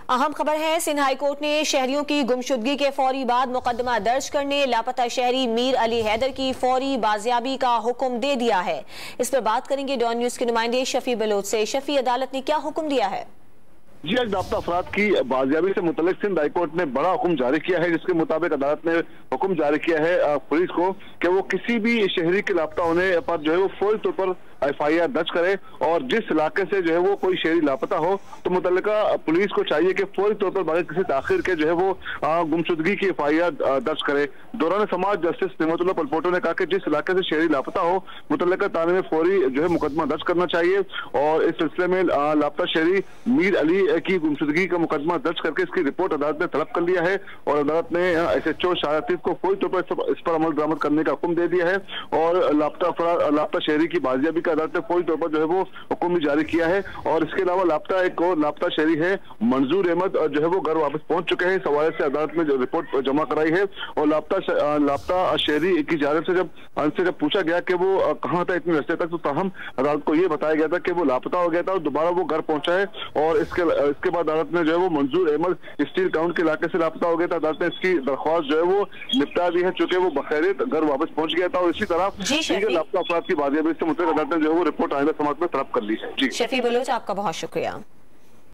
अहम खबर है, सिंध हाई कोर्ट ने शहरियों की गुमशुदगी के फौरी बाद मुकदमा दर्ज करने लापता शहरी मीर अली हैदर की फौरी बाजियाबी का हुक्म दे दिया है। इस पर बात करेंगे डॉन न्यूज के नुमाइंदे शफी बलोच से। शफी, अदालत ने क्या हुक्म दिया है? जी, आज लापता अफराद की बाजियाबी से मुतल्लिक सिंध हाई कोर्ट ने बड़ा हुक्म जारी किया है, जिसके मुताबिक अदालत ने हुक्म जारी किया है पुलिस को कि वो किसी भी शहरी के लापता होने पर जो है वो फौरी तौर पर FIR दर्ज करे और जिस इलाके से जो है वो कोई शहरी लापता हो तो मुतल्लिका पुलिस को चाहिए कि फौरी तौर पर बगैर किसी ताखिर के जो है वो गुमशुदगी की FIR दर्ज करे। दौरान समाज जस्टिस निमतुल्लाह पलपोटो ने कहा कि जिस इलाके से शहरी लापता हो मुतल्लिका थाने में फौरी जो है मुकदमा दर्ज करना चाहिए और इस सिलसिले में लापता शहरी मीर अली की गुमशुदगी का मुकदमा दर्ज करके इसकी रिपोर्ट अदालत ने तलब कर लिया है और अदालत ने SHO शाह को फौरी तौर पर इस पर अमल दरामद करने का हुक्म दे दिया है और लापता शहरी की बाजियाबी का अदालत ने फौरी तौर पर जो है वो हुक्म भी जारी किया है। और इसके अलावा एक और लापता शहरी है मंजूर अहमद जो है वो घर वापस पहुंच चुके हैं। इस हवाले से अदालत में जो रिपोर्ट जमा कराई है और लापता शहरी की जानिब से जब पूछा गया कि वो कहाँ था इतने रस्ते तक, तो ताहम अदालत को ये बताया गया था कि वो लापता हो गया था और दोबारा वो घर पहुंचा है। और इसके बाद अदालत ने जो है वो मंजूर अहमद स्टील टाउन के इलाके से लापता हो गया था। अदालत ने इसकी दरख्वास्त जो है वो निपटा दी है, चूंकि वो बखैरियत घर वापस पहुंच गया था। और इसी तरह लापता अफराद की बाजियाबी से मुतल्लिक अदालत ने जो है वो रिपोर्ट आइंदा समाज में तलब कर ली है। जी शफी बलोच, आपका बहुत शुक्रिया।